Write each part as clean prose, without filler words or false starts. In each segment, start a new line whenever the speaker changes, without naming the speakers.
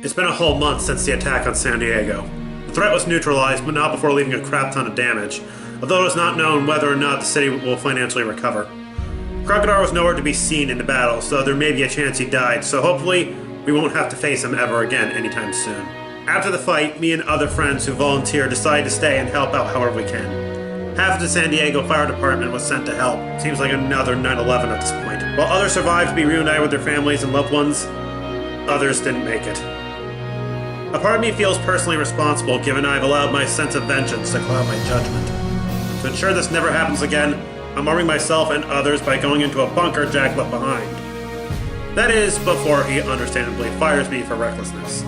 It's been a whole month since the attack on San Diego. The threat was neutralized, but not before leaving a crap ton of damage, although it is not known whether or not the city will financially recover. Crocodile was nowhere to be seen in the battle, so there may be a chance he died, so hopefully we won't have to face him ever again anytime soon. After the fight, me and other friends who volunteered decided to stay and help out however we can. Half of the San Diego Fire Department was sent to help. Seems like another 9/11 at this point. While others survived to be reunited with their families and loved ones, others didn't make it. A part of me feels personally responsible given I've allowed my sense of vengeance to cloud my judgment. To ensure this never happens again, I'm arming myself and others by going into a bunker Jack left behind. That is, before he understandably fires me for recklessness.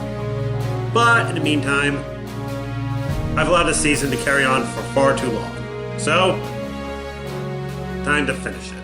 But in the meantime, I've allowed this season to carry on for far too long. So, time to finish it.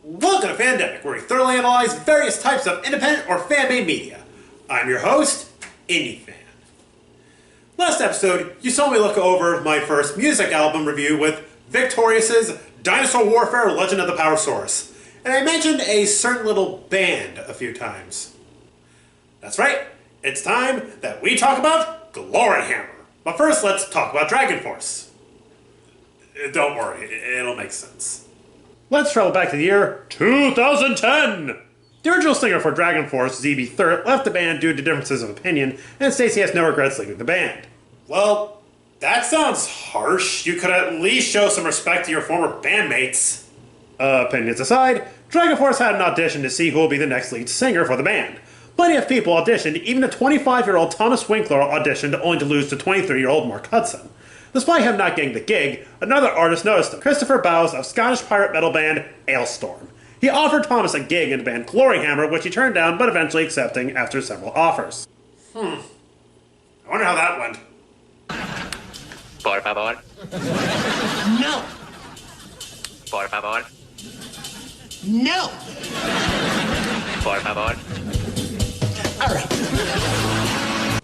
Welcome to Fandemic, where we thoroughly analyze various types of independent or fan-made media. I'm your host, IndieFan. Last episode, you saw me look over my first music album review with Victorious's Dinosaur Warfare Legend of the Power Source, and I mentioned a certain little band a few times. That's right, it's time that we talk about Gloryhammer. But first, let's talk about Dragon Force. Don't worry, it'll make sense. Let's travel back to the year 2010! The original singer for Dragon Force, ZB Third, left the band due to differences of opinion, and Stacey has no regrets leaving the band. Well, that sounds harsh. You could at least show some respect to your former bandmates. Opinions aside, Dragon Force had an audition to see who will be the next lead singer for the band. Plenty of people auditioned, even the 25-year-old Thomas Winkler auditioned only to lose to 23-year-old Mark Hudson. Despite him not getting the gig, another artist noticed him, Christopher Bowes of Scottish pirate metal band Ailstorm. He offered Thomas a gig in the band Gloryhammer, which he turned down, but eventually accepting after several offers. I wonder how that went.
Por favor.
No.
Por favor.
No.
Por favor.
All right.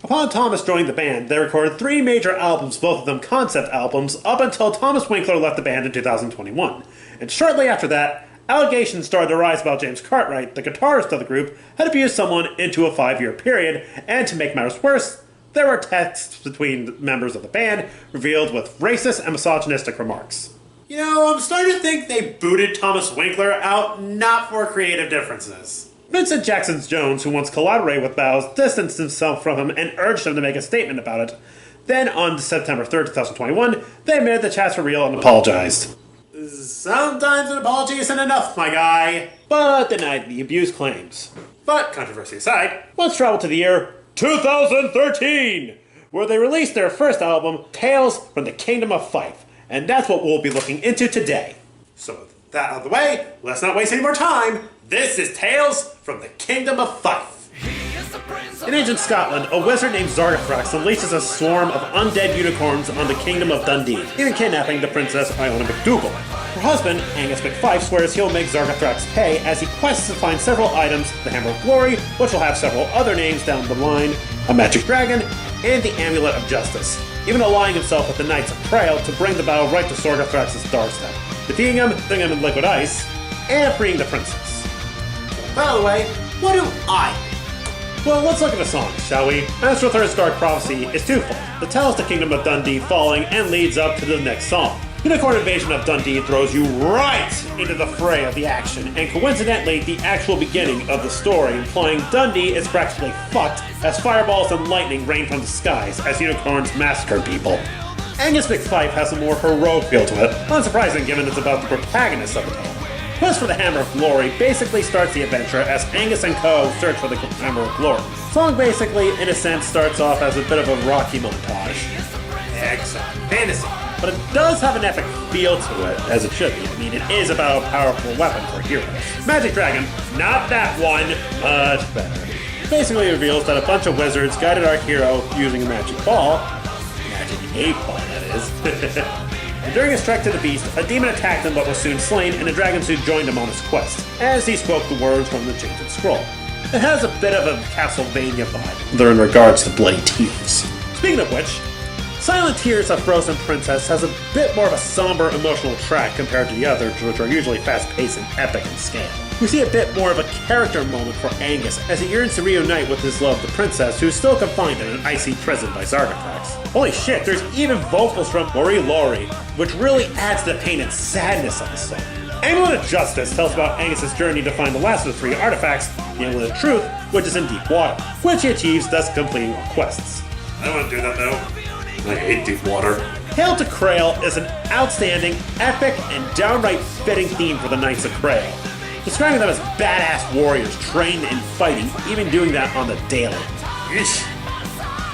Upon Thomas joining the band, they recorded 3 major albums, both of them concept albums, up until Thomas Winkler left the band in 2021. And shortly after that, allegations started to rise about James Cartwright, the guitarist of the group, had abused someone into a 5-year period, and to make matters worse, there were texts between members of the band revealed with racist and misogynistic remarks. You know, I'm starting to think they booted Thomas Winkler out not for creative differences. Vincent Jackson-Jones, who once collaborated with Bowes, distanced himself from him and urged him to make a statement about it. Then, on September 3rd, 2021, they admitted the chats were real and apologized. Sometimes an apology isn't enough, my guy, but denied the abuse claims. But, controversy aside, let's travel to the year 2013, where they released their first album, Tales from the Kingdom of Fife, and that's what we'll be looking into today. So with that out of the way, let's not waste any more time. This is Tales from the Kingdom of Fife. In ancient Scotland, a wizard named Zargathrax unleashes a swarm of undead unicorns on the Kingdom of Dundee, even kidnapping the princess Iona McDougal. Her husband, Angus McFife, swears he'll make Zargathrax pay as he quests to find several items, the Hammer of Glory, which will have several other names down the line, a magic dragon, and the Amulet of Justice, even allying himself with the Knights of Trail to bring the battle right to Zargathrax's doorstep. defeating him, throwing him in liquid ice, and freeing the princess. By the way, what do I think? Well, let's look at the song, shall we? Master Third's Dark Prophecy is twofold. It tells the kingdom of Dundee falling and leads up to the next song. Unicorn Invasion of Dundee throws you right into the fray of the action, and coincidentally, the actual beginning of the story, implying Dundee is practically fucked as fireballs and lightning rain from the skies as unicorns massacre people. Angus McFife has a more heroic feel to it, unsurprising given it's about the protagonist of the tale. Quest for the Hammer of Glory basically starts the adventure as Angus and co. search for the Hammer of Glory. The song basically, in a sense, starts off as a bit of a Rocky montage. Excellent fantasy. But it does have an epic feel to it, as it should be. I mean, it is about a powerful weapon for heroes. Magic Dragon, not that one, much better. Basically reveals that a bunch of wizards guided our hero using a magic ball. Magic 8-ball, that is. And during his trek to the beast, a demon attacked him but was soon slain, and a dragon suit joined him on his quest, as he spoke the words from the Changed Scroll. It has a bit of a Castlevania vibe, though in regards to Bloody Tears. Speaking of which, Silent Tears of Frozen Princess has a bit more of a somber emotional track compared to the others, which are usually fast-paced and epic in scale. We see a bit more of a character moment for Angus as he yearns to reunite with his loved princess, who is still confined in an icy prison by Zargathrax. Holy shit, there's even vocals from Mori Lori, which really adds to the pain and sadness of the song. Amulet of Justice tells about Angus' journey to find the last of the 3 artifacts, the Amulet of Truth, which is in deep water, which he achieves thus completing all quests. I don't want to do that though. I hate deep water. Hail to Krail is an outstanding, epic, and downright fitting theme for the Knights of Krail, describing them as badass warriors trained in fighting, even doing that on the daily. Yeesh.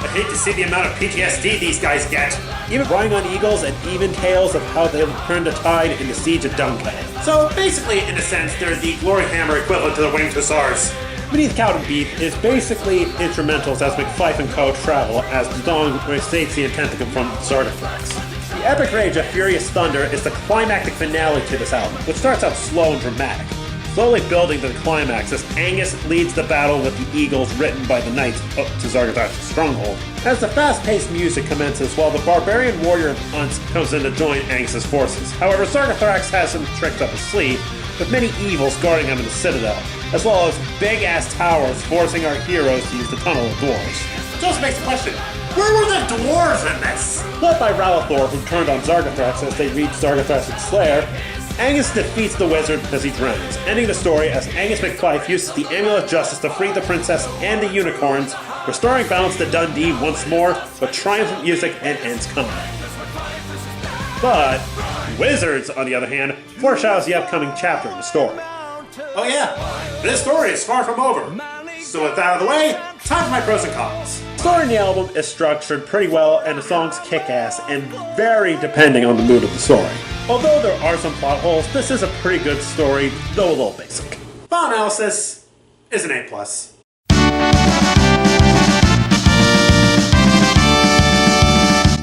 I hate to see the amount of PTSD these guys get. Even riding on eagles and even tales of how they turned the tide in the siege of Dunkeld. So basically, in a sense, they're the Glory Hammer equivalent to the Winged Hussars. Beneath Cow and Beef is basically instrumentals as McFife and co. travel as the song states the intent to confront Zargathrax. The epic rage of Furious Thunder is the climactic finale to this album, which starts out slow and dramatic, slowly building to the climax as Angus leads the battle with the eagles written by the knights up to Zargathrax's stronghold. As the fast-paced music commences while the barbarian warrior of Unst comes in to join Angus' forces. However, Zargathrax has some tricks up his sleeve, with many evils guarding him in the citadel, as well as big-ass towers forcing our heroes to use the Tunnel of Dwarves. Just makes the question, where were the dwarves in this? Led by Ralathor, who turned on Zargathrax as they reach Zargathrax's lair, Angus defeats the wizard as he drowns, ending the story as Angus McFife uses the Amulet of Justice to free the princess and the unicorns, restoring balance to Dundee once more with triumphant music and ends combat. But Wizards, on the other hand, foreshadows the upcoming chapter in the story. Oh yeah, this story is far from over. So with that out of the way, time for my pros and cons. The story in the album is structured pretty well, and the songs kick ass and vary depending on the mood of the story. Although there are some plot holes, this is a pretty good story, though a little basic. File analysis is an A+.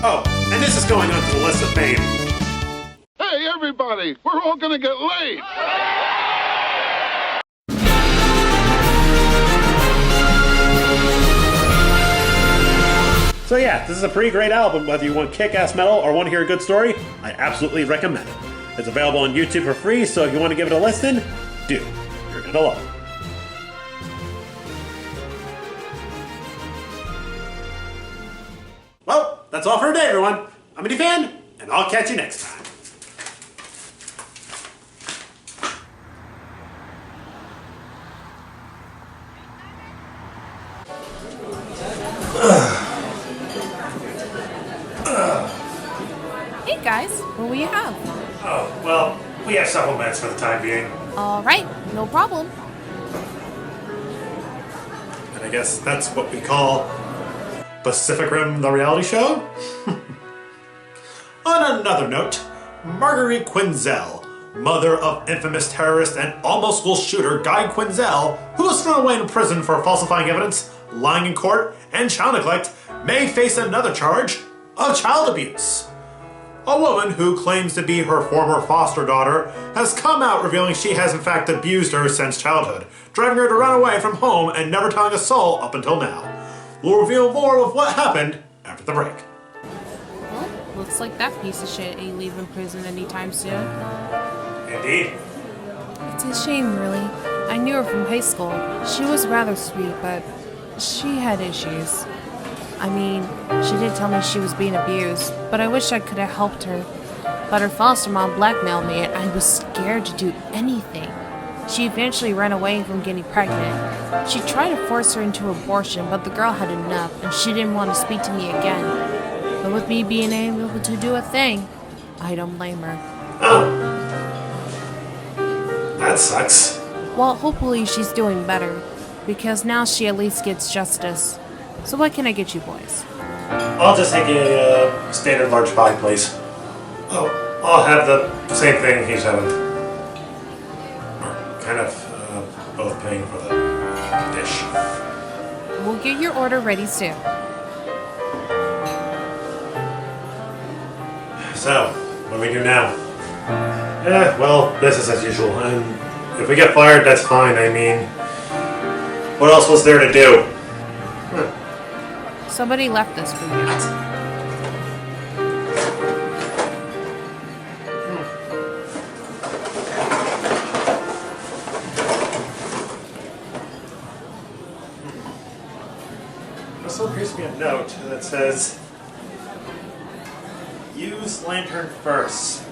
Oh, and this is going onto the list of fame.
Hey, everybody, we're all gonna get late.
So yeah, this is a pretty great album. Whether you want kick-ass metal or want to hear a good story, I absolutely recommend it. It's available on YouTube for free, so if you want to give it a listen, do. You're gonna love it. Well, that's all for today, everyone. I'm a fan, and I'll catch you next time.
Hey guys, what will you have?
Oh, well, we have several minutes for the time being.
Alright, no problem.
And I guess that's what we call Pacific Rim, the reality show? On another note, Marguerite Quinzel, mother of infamous terrorist and almost school shooter Guy Quinzel, who was thrown away in prison for falsifying evidence, lying in court, and child neglect, may face another charge of child abuse. A woman who claims to be her former foster daughter has come out revealing she has in fact abused her since childhood, driving her to run away from home and never telling a soul up until now. We'll reveal more of what happened after the break.
Well, looks like that piece of shit ain't leaving prison anytime soon.
Indeed.
It's a shame, really. I knew her from high school. She was rather sweet, but she had issues. I mean, she did tell me she was being abused, but I wish I could have helped her. But her foster mom blackmailed me, and I was scared to do anything. She eventually ran away from getting pregnant. She tried to force her into abortion, but the girl had enough, and she didn't want to speak to me again. But with me being able to do a thing, I don't blame her.
Oh. That sucks.
Well, hopefully she's doing better, because now she at least gets justice. So what can I get you boys?
I'll just take a standard large pie, please. Oh, I'll have the same thing he's having. We're kind of both paying for the dish.
We'll get your order ready soon.
So, what do we do now? Well, business as usual. And if we get fired, that's fine. I mean, what else was there to do?
Somebody left this for you.
This one gives me a note that says, use lantern first.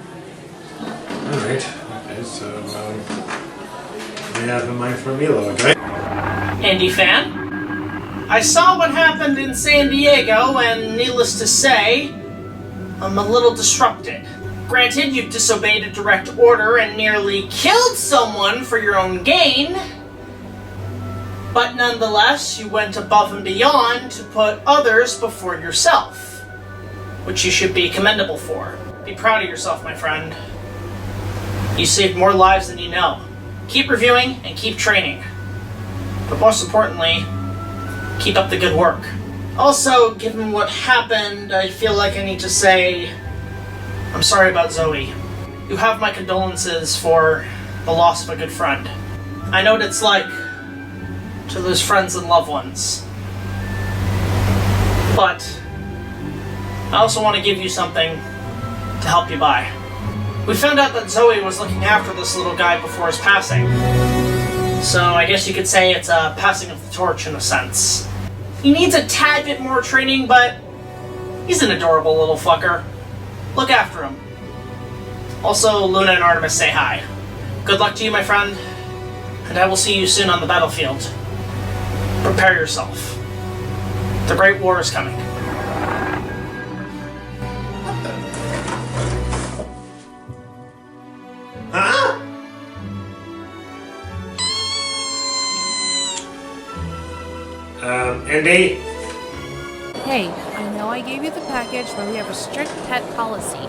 Alright, okay, so, we have a mind for Milo, okay?
Andy fan? I saw what happened in San Diego, and needless to say, I'm a little disrupted. Granted, you disobeyed a direct order and nearly killed someone for your own gain, but nonetheless, you went above and beyond to put others before yourself, which you should be commendable for. Be proud of yourself, my friend. You saved more lives than you know. Keep reviewing and keep training. But most importantly, keep up the good work. Also, given what happened, I feel like I need to say, I'm sorry about Zoe. You have my condolences for the loss of a good friend. I know what it's like to lose friends and loved ones. But I also want to give you something to help you by. We found out that Zoe was looking after this little guy before his passing. So I guess you could say it's a passing of the torch in a sense. He needs a tad bit more training, but he's an adorable little fucker. Look after him. Also, Luna and Artemis say hi. Good luck to you, my friend, and I will see you soon on the battlefield. Prepare yourself. The Great War is coming.
Huh? Andy?
Hey, I know I gave you the package, but we have a strict pet policy.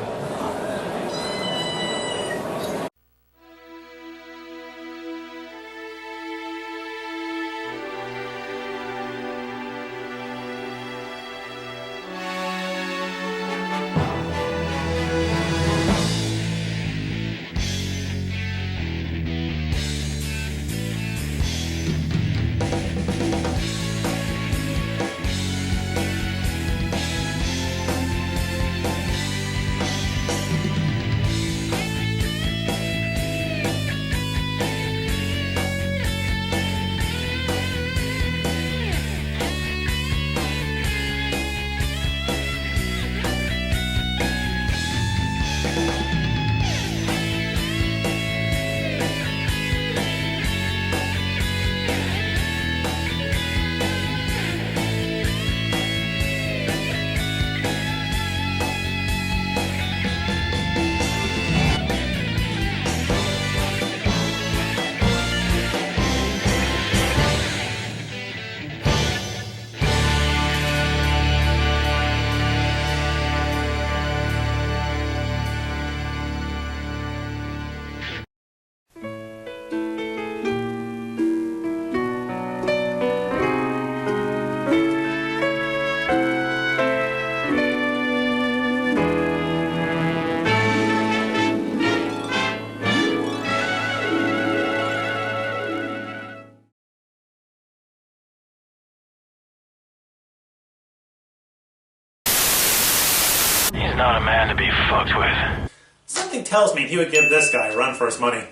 He's not a man to be fucked with.
Something tells me he would give this guy a run for his money.